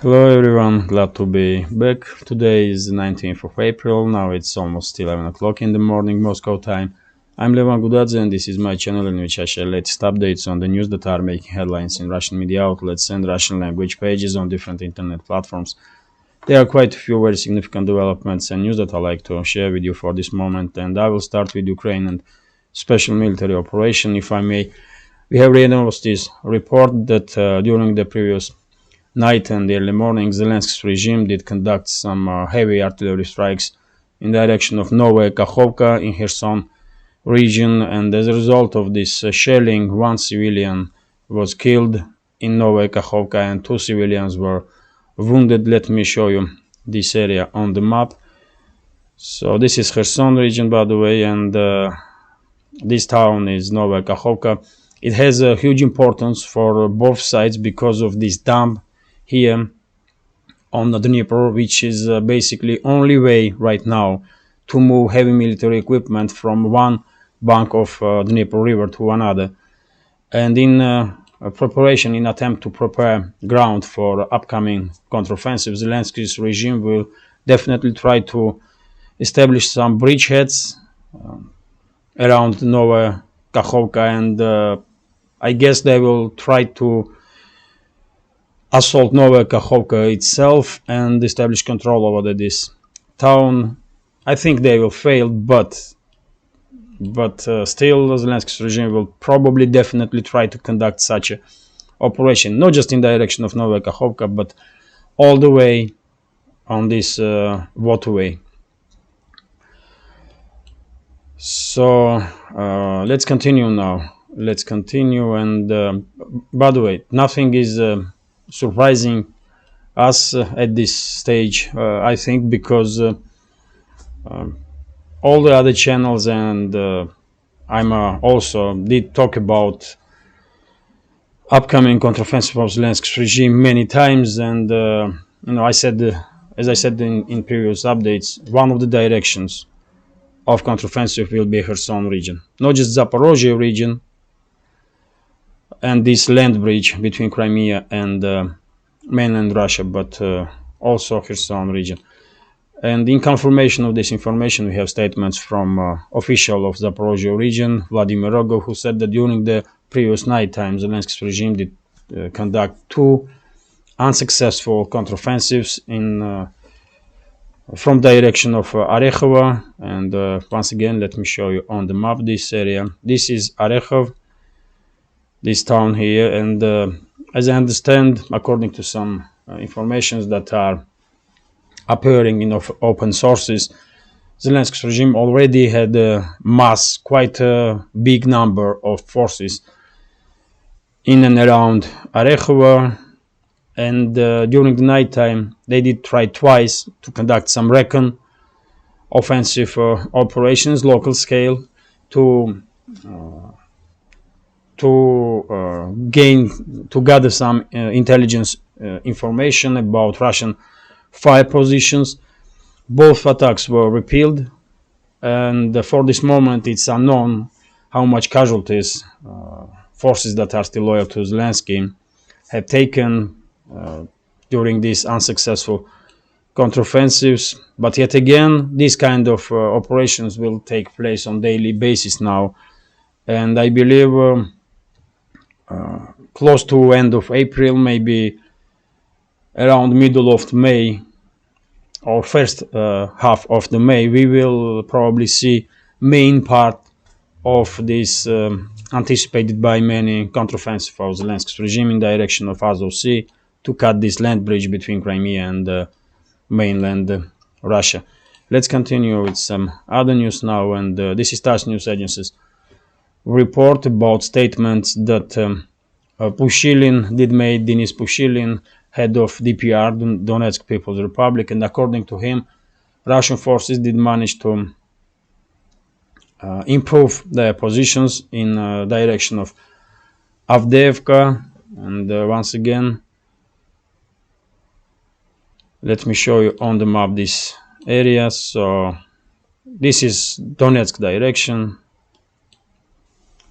Hello everyone, glad to be back. Today is the 19th of April, now it's almost 11 o'clock in the morning Moscow time. I'm Levan Gudadze and this is my channel in which I share latest updates on the news that are making headlines in Russian media outlets and Russian language pages on different internet platforms. There are quite a few very significant developments and news that I like to share with you for this moment, and I will start with Ukraine and special military operation, if I may. We have read this report that during the previous night and early morning, Zelensky's regime did conduct some heavy artillery strikes in the direction of Novaya Kakhovka in Kherson region, and as a result of this shelling, one civilian was killed in Novaya Kakhovka and two civilians were wounded. Let me show you this area on the map. So this is Kherson region, by the way, and this town is Novaya Kakhovka. It has a huge importance for both sides because of this dam here on the Dnieper, which is basically only way right now to move heavy military equipment from one bank of Dnieper River to another. And in preparation, in attempt to prepare ground for upcoming counteroffensive, Zelensky's regime will definitely try to establish some bridgeheads around Novaya Kakhovka, and I guess they will try to assault Novaya Kakhovka itself and establish control over this town. I think they will fail, but still Zelensky's regime will probably definitely try to conduct such an operation, not just in the direction of Novaya Kakhovka, but all the way on this waterway. So let's continue now. Let's continue, and by the way, nothing is surprising us at this stage, I think, because all the other channels and I'm also did talk about upcoming counteroffensive of Zelensky's regime many times, and I said, as I said in previous updates, one of the directions of counteroffensive will be Kherson region, not just Zaporozhye region and this land bridge between Crimea and mainland Russia, but also Kherson region. And in confirmation of this information, we have statements from official of Zaporozhye region, Vladimir Rogov, who said that during the previous night time, Zelensky's regime did conduct two unsuccessful counteroffensives in from direction of Orekhovo. And once again, let me show you on the map this area. This is Orekhov, this town here, and as I understand, according to some informations that are appearing in open sources, Zelensky's regime already had quite a big number of forces in and around Orekhovo, and during the night time they did try twice to conduct some recon offensive operations, local scale, to gather some intelligence information about Russian fire positions. Both attacks were repelled, and for this moment it's unknown how much casualties forces that are still loyal to Zelensky have taken during these unsuccessful counteroffensives. But yet again, these kind of operations will take place on daily basis now, and I believe close to end of April, maybe around middle of May or first half of the May, we will probably see main part of this anticipated by many counteroffensive of Zelensky's regime in direction of Azov Sea to cut this land bridge between Crimea and mainland Russia. Let's continue with some other news now, and this is TASS news agency's report about statements that Pushilin did made, Denis Pushilin, head of DPR, Donetsk People's Republic, and according to him, Russian forces did manage to improve their positions in direction of Avdiivka. And once again, let me show you on the map this area. So this is Donetsk direction,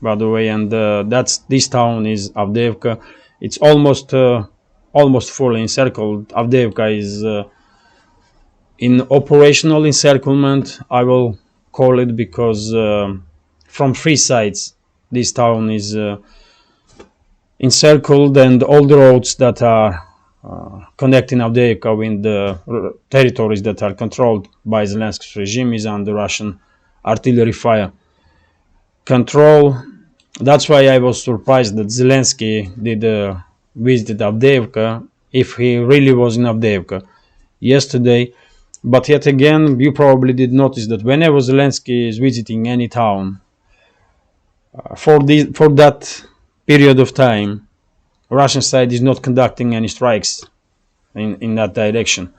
by the way, and this town is Avdiivka. It's almost almost fully encircled. Avdiivka is in operational encirclement, I will call it, because from three sides this town is encircled, and all the roads that are connecting Avdiivka with the territories that are controlled by Zelensky's regime is under Russian artillery fire control. That's why I was surprised that Zelensky did visit Avdiivka, if he really was in Avdiivka yesterday. But yet again, you probably did notice that whenever Zelensky is visiting any town, for that period of time, Russian side is not conducting any strikes in that direction.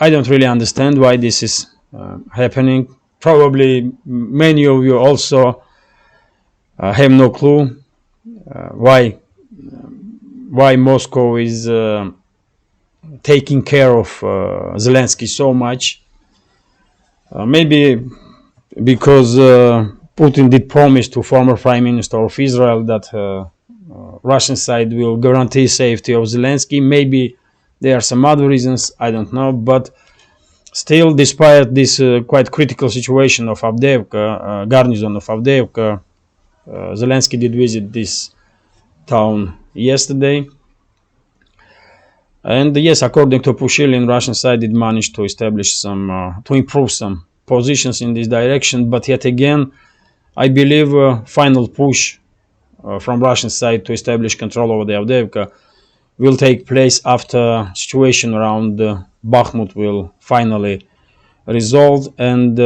I don't really understand why this is happening. Probably many of you also have no clue why Moscow is taking care of Zelensky so much. Maybe because Putin did promise to former Prime Minister of Israel that Russian side will guarantee safety of Zelensky. Maybe there are some other reasons, I don't know, but still, despite this quite critical situation of Avdiivka, garrison of Avdiivka, Zelensky did visit this town yesterday. And yes, according to Pushilin, Russian side did manage to establish to improve some positions in this direction. But yet again, I believe final push from Russian side to establish control over the Avdiivka will take place after situation around Bakhmut will finally resolve. And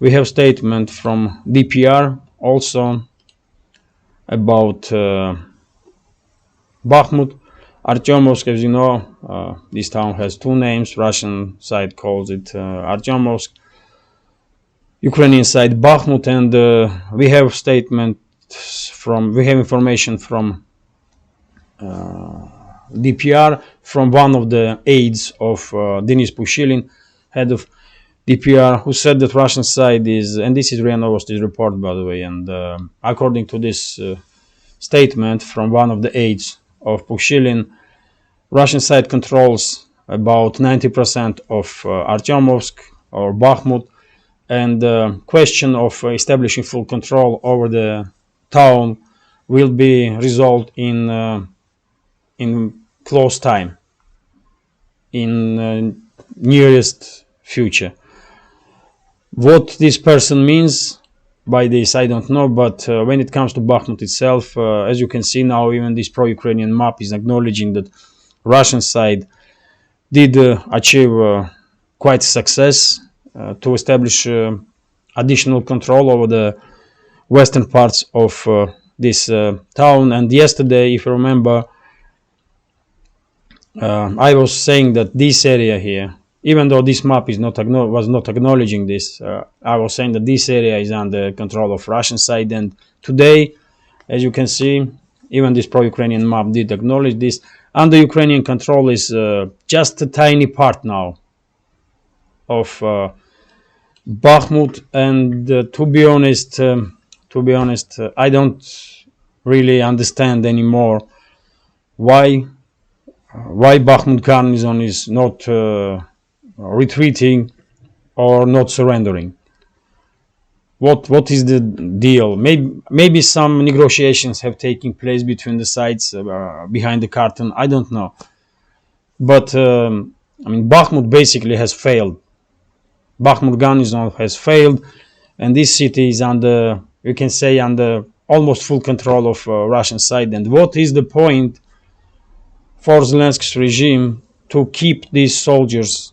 we have statement from DPR also about Bakhmut. Artyomovsk, as you know, this town has two names. Russian side calls it Artyomovsk, Ukrainian side Bakhmut, and we have information from DPR from one of the aides of Denis Pushilin, head of DPR, who said that Russian side is, and this is RIA Novosti's report, by the way, and according to this statement from one of the aides of Pushilin, Russian side controls about 90% of Artyomovsk or Bakhmut, and the question of establishing full control over the town will be resolved in close time, in nearest future. What this person means by this, I don't know, but when it comes to Bakhmut itself, as you can see now, even this pro-Ukrainian map is acknowledging that Russian side did achieve quite success to establish additional control over the western parts of this town. And yesterday, if you remember, I was saying that this area here, even though this map is was not acknowledging this, I was saying that this area is under control of Russian side. And today, as you can see, even this pro-Ukrainian map did acknowledge this. Under Ukrainian control is just a tiny part now of Bakhmut. And to be honest, I don't really understand anymore why Bakhmut garnison is not retreating or not surrendering. What is the deal? Maybe some negotiations have taken place between the sides behind the curtain. I don't know. But I mean, Bakhmut basically has failed. Bakhmut garnison has failed, and this city is under, you can say, under almost full control of Russian side. And what is the point for Zelensky's regime to keep these soldiers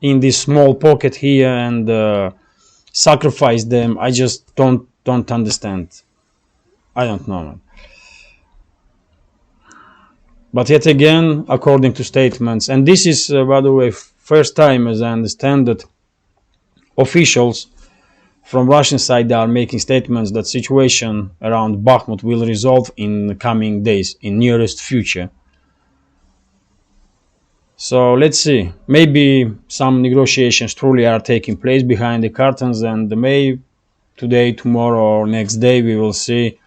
in this small pocket here and sacrifice them? I just don't understand. I don't know. But yet again, according to statements, and this is, by the way, first time, as I understand, that officials from Russian side are making statements that situation around Bakhmut will resolve in the coming days, in nearest future. So let's see. Maybe some negotiations truly are taking place behind the curtains, and maybe today, tomorrow, or next day we will see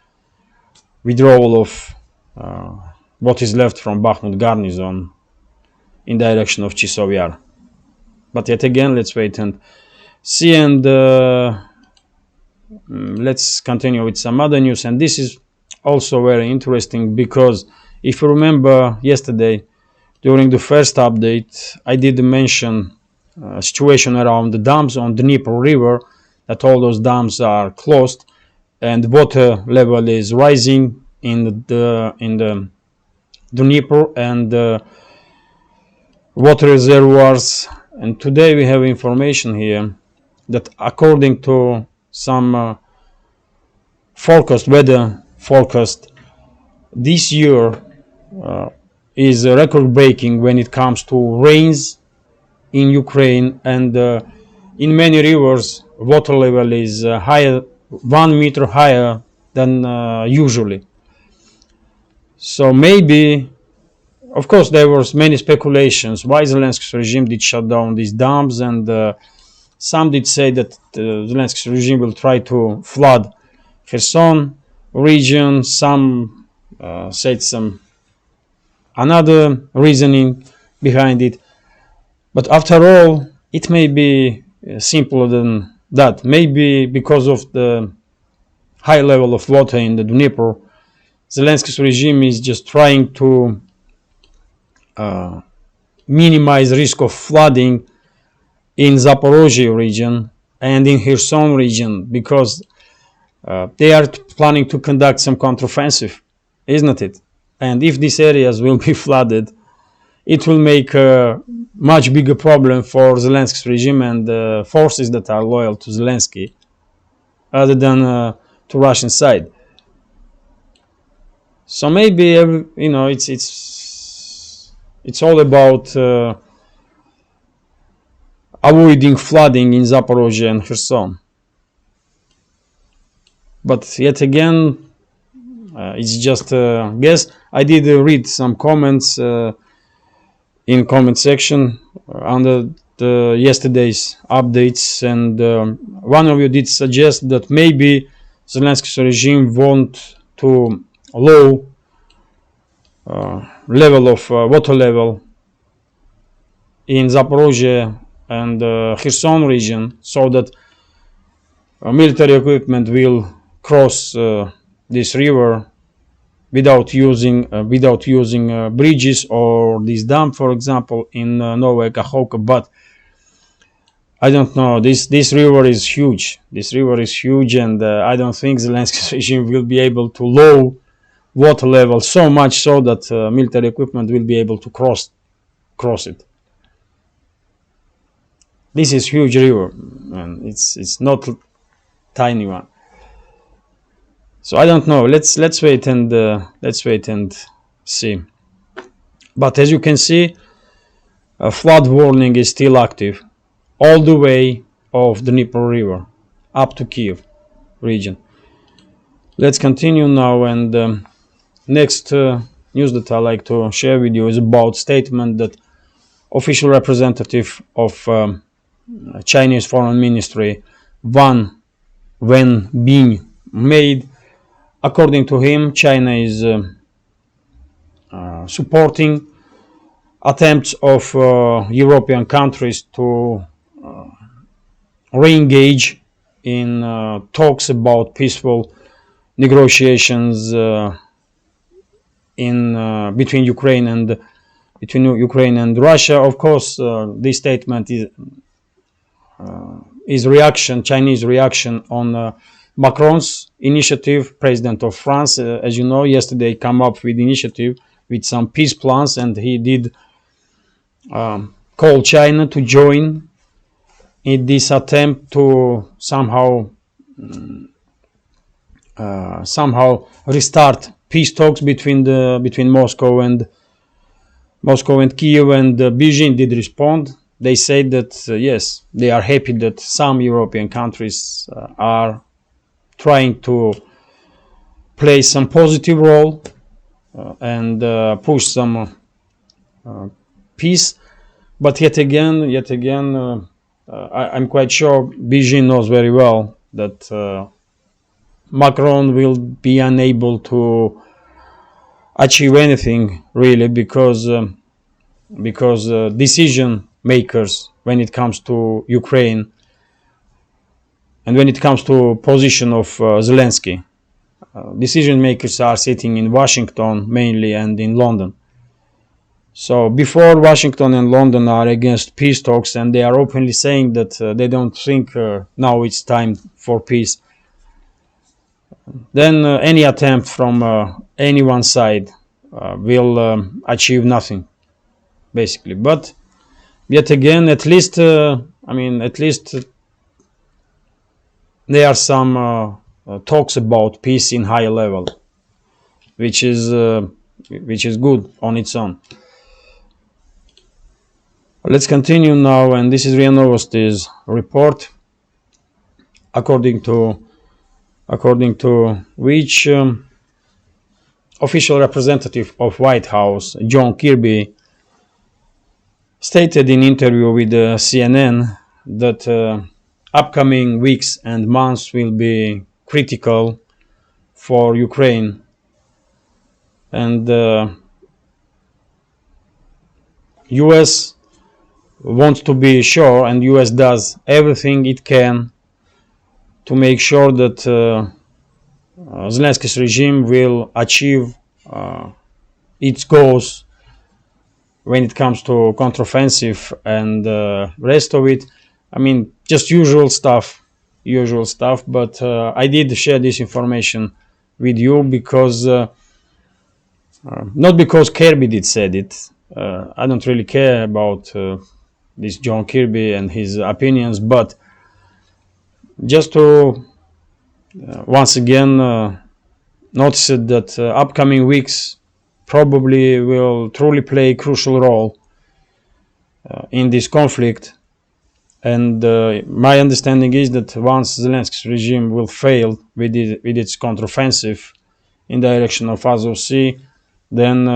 withdrawal of what is left from Bakhmut garrison in direction of Chisov Yar. But yet again, let's wait and see, and let's continue with some other news. And this is also very interesting because if you remember yesterday, during the first update, I did mention situation around the dams on the Dnieper River, that all those dams are closed and water level is rising in the Dnieper and water reservoirs. And today we have information here that according to some weather forecast, this year is record breaking when it comes to rains in Ukraine, and in many rivers water level is higher, 1 meter higher than usually. So maybe, of course, there was many speculations why Zelensky's regime did shut down these dams, and some did say that Zelensky's regime will try to flood Kherson region. Some said some another reasoning behind it. But after all, it may be simpler than that. Maybe because of the high level of water in the Dnieper, Zelensky's regime is just trying to minimize risk of flooding in Zaporozhye region and in Kherson region, because they are planning to conduct some counteroffensive, isn't it? And if these areas will be flooded, it will make a much bigger problem for Zelensky's regime and forces that are loyal to Zelensky, other than to Russian side. So maybe it's all about avoiding flooding in Zaporozhye and Kherson. But yet again, it's just a guess. I did read some comments in comment section under the yesterday's updates, and one of you did suggest that maybe Zelensky's regime want to low level of water level in Zaporozhye and Kherson region, so that military equipment will cross this river without using bridges or this dam, for example, in Novaya Kakhovka. But I don't know. This river is huge. And I don't think Zelensky's regime will be able to lower water level so much so that military equipment will be able to cross it. This is huge river, and it's not tiny one. So I don't know. Let's wait and see. But as you can see, a flood warning is still active all the way of the Dnieper River up to Kiev region. Let's continue now, and next news that I like to share with you is about statement that official representative of Chinese Foreign Ministry Wang Wenbin made. According to him, China is supporting attempts of European countries to re-engage in talks about peaceful negotiations between Ukraine and Russia. Of course, this statement is Chinese reaction on Macron's initiative. President of France, as you know, yesterday came up with initiative with some peace plans, and he did call China to join in this attempt to somehow restart peace talks between Moscow and Kiev. And Beijing did respond. They said that yes, they are happy that some European countries are trying to play some positive role and push some peace. But yet again, I'm quite sure Beijing knows very well that Macron will be unable to achieve anything really, because decision makers when it comes to Ukraine and when it comes to position of Zelensky, decision makers are sitting in Washington mainly and in London. So before Washington and London are against peace talks, and they are openly saying that they don't think now it's time for peace, then any attempt from any one side will achieve nothing, basically. But yet again, at least there are some talks about peace in higher level, which is good on its own. Let's continue now, and this is RIA Novosti's report, according to which official representative of White House, John Kirby, stated in interview with CNN that upcoming weeks and months will be critical for Ukraine, and US wants to be sure, and US does everything it can to make sure that Zelensky's regime will achieve its goals when it comes to counteroffensive and rest of it. I mean, just usual stuff. But I did share this information with you because not because Kirby did said it. I don't really care about this John Kirby and his opinions, but just to once again notice that upcoming weeks probably will truly play a crucial role in this conflict. And my understanding is that once Zelensky's regime will fail with its counteroffensive in direction of Azov Sea, then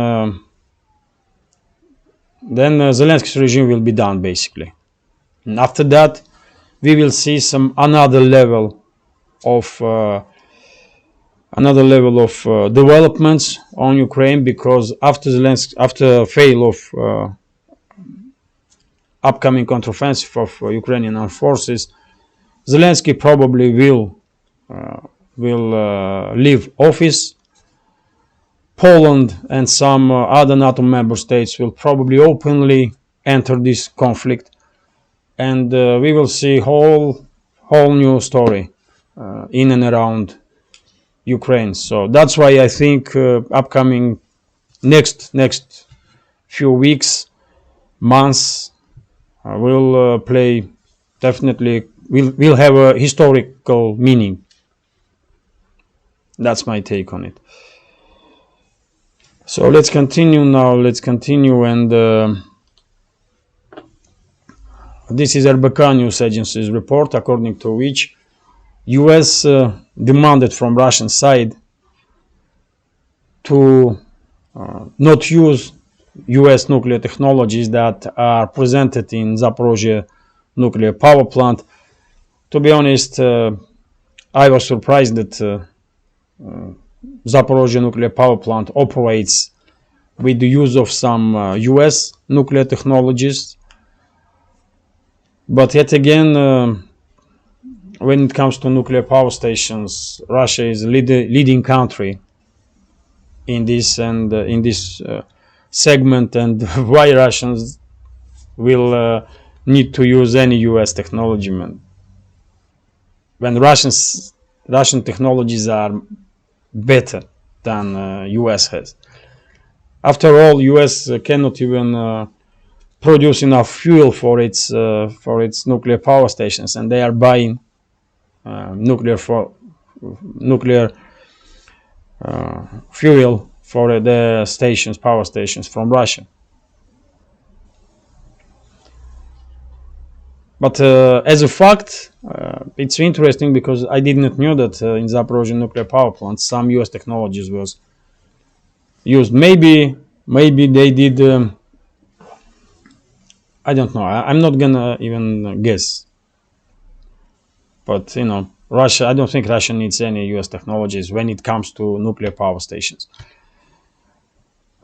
Zelensky's regime will be done, basically. And after that, we will see some another level of developments on Ukraine, because after fail of upcoming counteroffensive of Ukrainian armed forces, Zelensky probably will leave office. Poland and some other NATO member states will probably openly enter this conflict, and we will see whole new story in and around Ukraine. So that's why I think upcoming next few weeks, months will play, definitely will have a historical meaning. That's my take on it. So let's continue now. And this is RBK News Agency's report, according to which US demanded from Russian side to not use US nuclear technologies that are presented in Zaporozhye nuclear power plant. To be honest, I was surprised that Zaporozhye nuclear power plant operates with the use of some US nuclear technologies. But yet again, when it comes to nuclear power stations, Russia is a leading country in this segment, and why Russians will need to use any US technology, man, when Russian technologies are better than US has. After all, US cannot even produce enough fuel for its nuclear power stations, and they are buying nuclear fuel for their power stations from Russia. But as a fact, it's interesting because I did not know that in Zaporozhye nuclear power plant some US technologies was used. Maybe they did. I don't know. I'm not gonna even guess. But Russia. I don't think Russia needs any US technologies when it comes to nuclear power stations.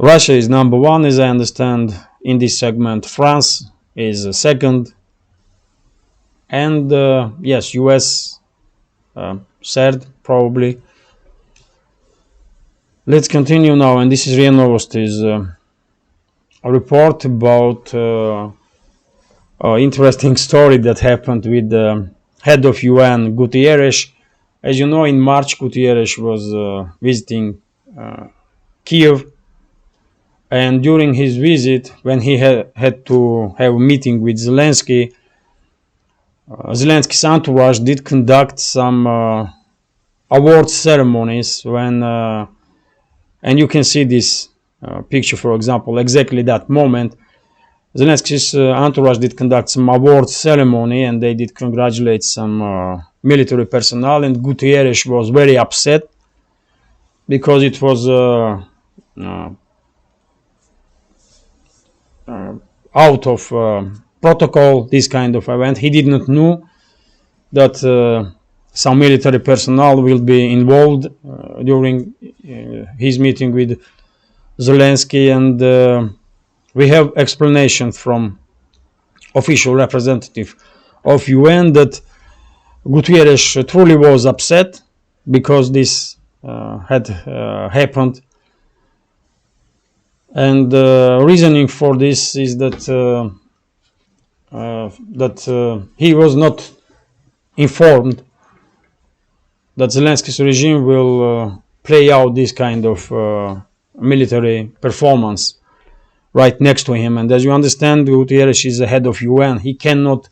Russia is number one, as I understand, in this segment. France is second, and yes, US third, probably. Let's continue now, and this is RIA Novosti's a report about interesting story that happened with the head of UN, Guterres. As you know, in March, Guterres was visiting Kiev, and during his visit, when he had to have a meeting with Zelensky, Zelensky's entourage did conduct some award ceremonies when, and you can see this picture, for example, exactly that moment. Zelensky's entourage did conduct some award ceremony, and they did congratulate some military personnel, and Guterres was very upset because it was out of protocol, this kind of event. He did not know that some military personnel will be involved during his meeting with Zelensky, and we have explanation from official representative of UN that Guterres truly was upset because this had happened, and reasoning for this is that he was not informed that Zelensky's regime will play out this kind of military performance right next to him. And as you understand, Guterres is the head of UN. He cannot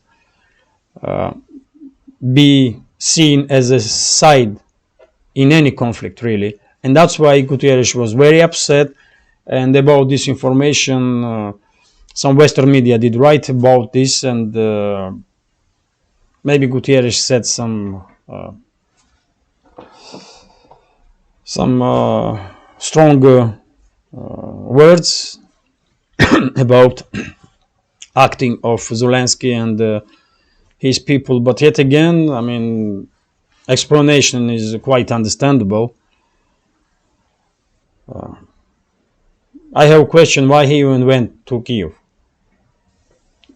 be seen as a side in any conflict, really. And that's why Guterres was very upset. And about this information, some Western media did write about this, and maybe Guterres said some strong words about acting of Zelensky and his people. But yet again, I mean, explanation is quite understandable. I have a question, why he even went to Kiev?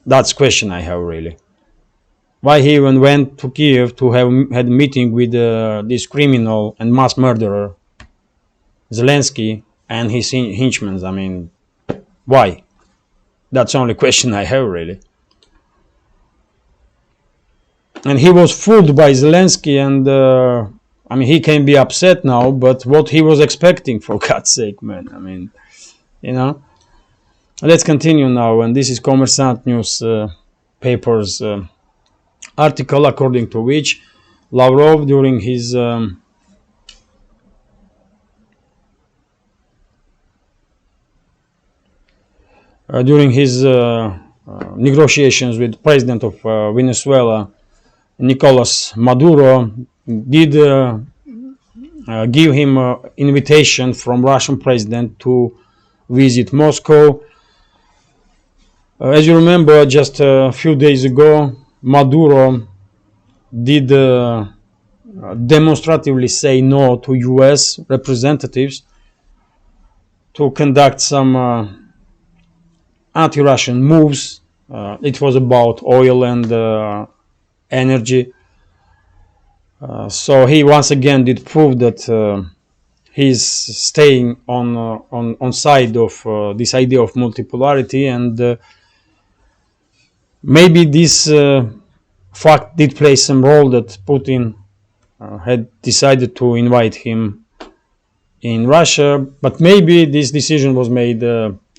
That's a question I have, really. Why he even went to Kiev to have had a meeting with this criminal and mass murderer, Zelensky, and his henchmen? I mean, why? That's the only question I have, really. And he was fooled by Zelensky, and I mean, he can be upset now, but what he was expecting, for God's sake, man, I mean, you know. Let's continue now, and this is Kommersant News paper's article, according to which Lavrov, during his negotiations with President of Venezuela, Nicolas Maduro, did give him an invitation from Russian President to visit Moscow. As you remember, just a few days ago, Maduro did demonstratively say no to US representatives to conduct some anti-Russian moves. It was about oil and energy. So he once again did prove that he's staying on side of this idea of multipolarity, and maybe this fact did play some role that Putin had decided to invite him in Russia, but maybe this decision was made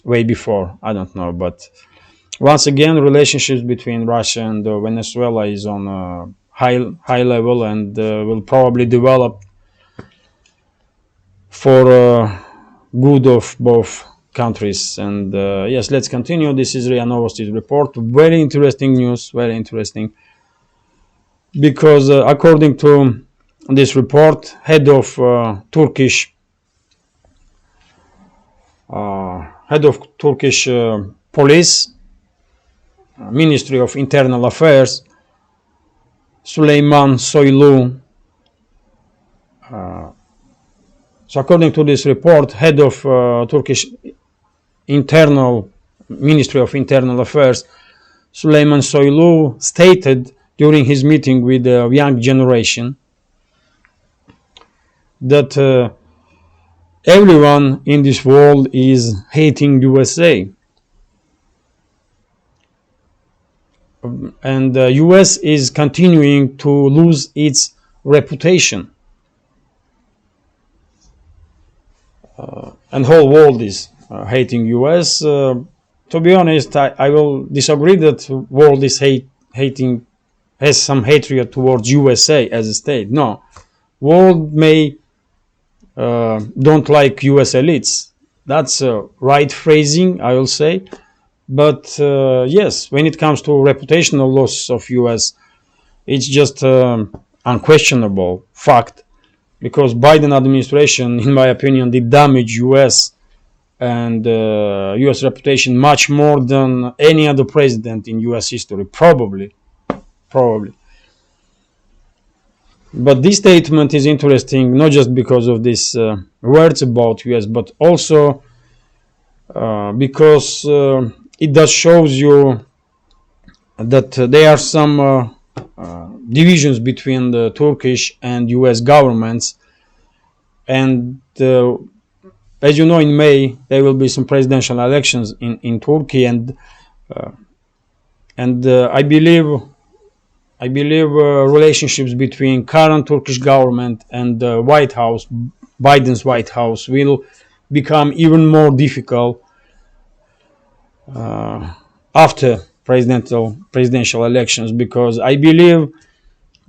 way before, I don't know. But once again, relationships between Russia and Venezuela is on a high level, and will probably develop for good of both countries. And yes, let's continue. This is RIA Novosti's report. Very interesting news, very interesting, because according to this report, head of Turkish police, Ministry of Internal Affairs, Süleyman Soylu. So according to this report, head of Turkish Ministry of Internal Affairs, Süleyman Soylu, stated during his meeting with the young generation that everyone in this world is hating USA. And the US is continuing to lose its reputation. And whole world is hating US. To be honest, I will disagree that world is has some hatred towards USA as a state. No, world may don't like US elites. That's right phrasing, I will say. But yes, when it comes to reputational loss of US, it's just unquestionable fact, because Biden administration, in my opinion, did damage US and US reputation much more than any other president in US history, probably. But this statement is interesting not just because of these words about US, but also because it does shows you that there are some divisions between the Turkish and US governments, and as you know, in May there will be some presidential elections in Turkey, and I believe relationships between current Turkish government and the White House, Biden's White House, will become even more difficult after presidential elections, because I believe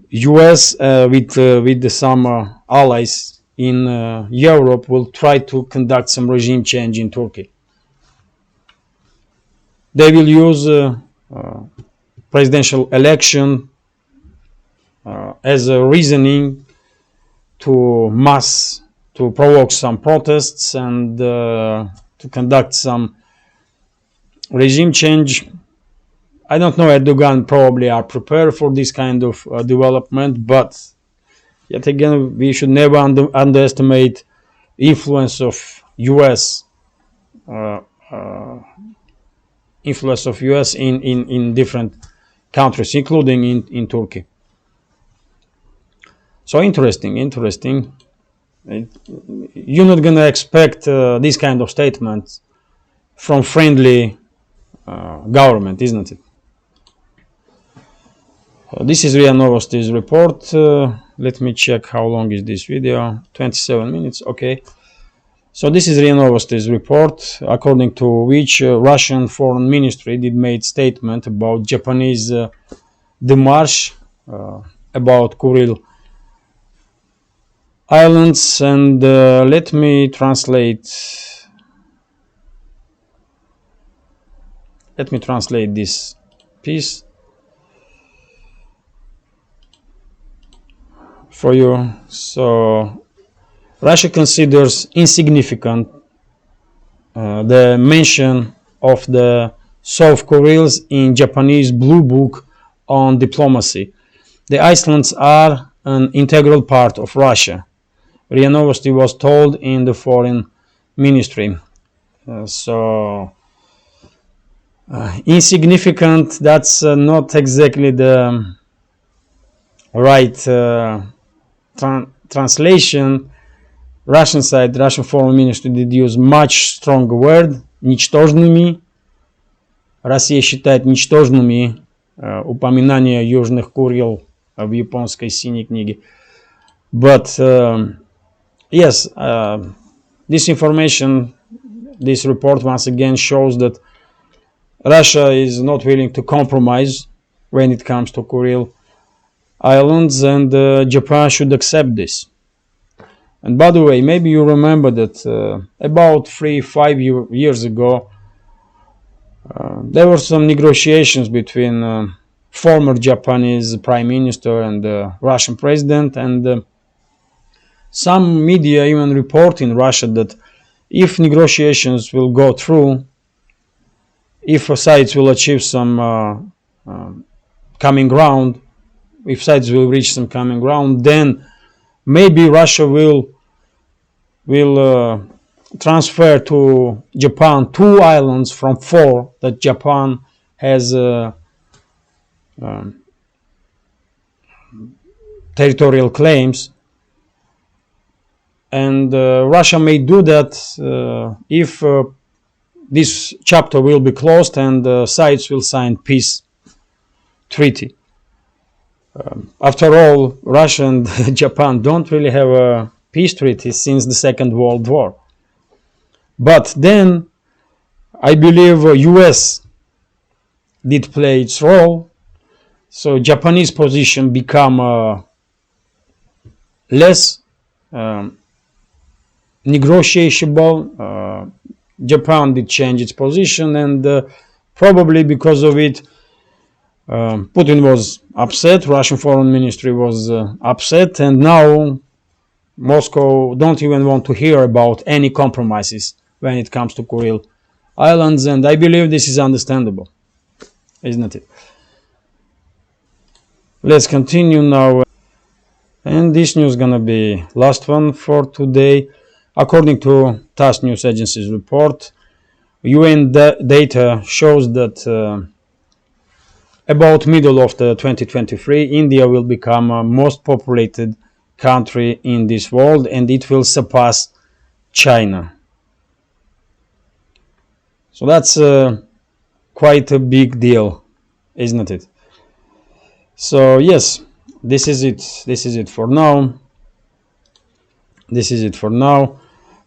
US with some allies in Europe will try to conduct some regime change in Turkey. They will use presidential election as a reasoning to provoke some protests and to conduct some regime change. I don't know, Erdogan probably are prepared for this kind of development, but yet again, we should never underestimate influence of US in different countries, including in Turkey. So interesting. You're not gonna expect this kind of statements from friendly government, isn't it? This is RIA Novosti's report. Let me check how long is this video. 27 minutes. Okay. So this is RIA Novosti's report, according to which Russian Foreign Ministry did made statement about Japanese démarche about Kuril Islands, and let me translate this piece for you. So Russia considers insignificant the mention of the South Kurils in Japanese Blue Book on diplomacy. The islands are an integral part of Russia, RIA Novosti was told in the foreign ministry. Insignificant, that's not exactly the right translation. Russian Foreign Ministry did use much stronger word, ничтожными. Россия считает ничтожными упоминания Южных Курил в японской синей книге. But yes, this information, this report once again shows that Russia is not willing to compromise when it comes to Kuril Islands, and Japan should accept this. And by the way, maybe you remember that about 3-5 years ago, there were some negotiations between former Japanese Prime Minister and the Russian President, and some media even report in Russia that if negotiations will go through, if sides will achieve some common ground, if sides will reach some common ground, then maybe Russia will transfer to Japan 2 islands from 4 that Japan has territorial claims, and Russia may do that if this chapter will be closed and the sides will sign peace treaty. After all, Russia and Japan don't really have a peace treaty since the Second World War. But then I believe US did play its role, so Japanese position become less negotiable. Japan did change its position, and probably because of it, Putin was upset, Russian foreign ministry was upset, and now Moscow don't even want to hear about any compromises when it comes to Kuril Islands, and I believe this is understandable, isn't it? Let's continue now, and this news is gonna be last one for today. According to TASS News Agency's report, UN data shows that about middle of the 2023, India will become a most populated country in this world, and it will surpass China. So that's quite a big deal, isn't it? So yes, this is it. This is it for now. This is it for now.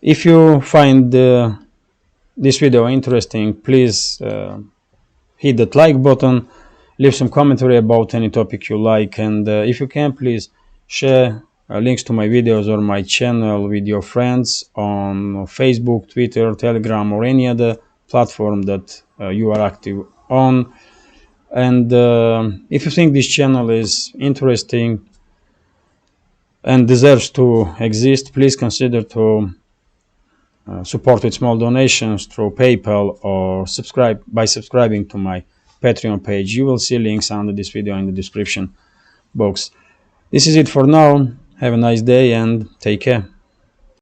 If you find this video interesting, please hit that like button, leave some commentary about any topic you like, and if you can, please share links to my videos or my channel with your friends on Facebook, Twitter, Telegram, or any other platform that you are active on. And if you think this channel is interesting and deserves to exist, please consider to support with small donations through PayPal or by subscribing to my Patreon page. You will see links under this video in the description box. This is it for now. Have a nice day and take care.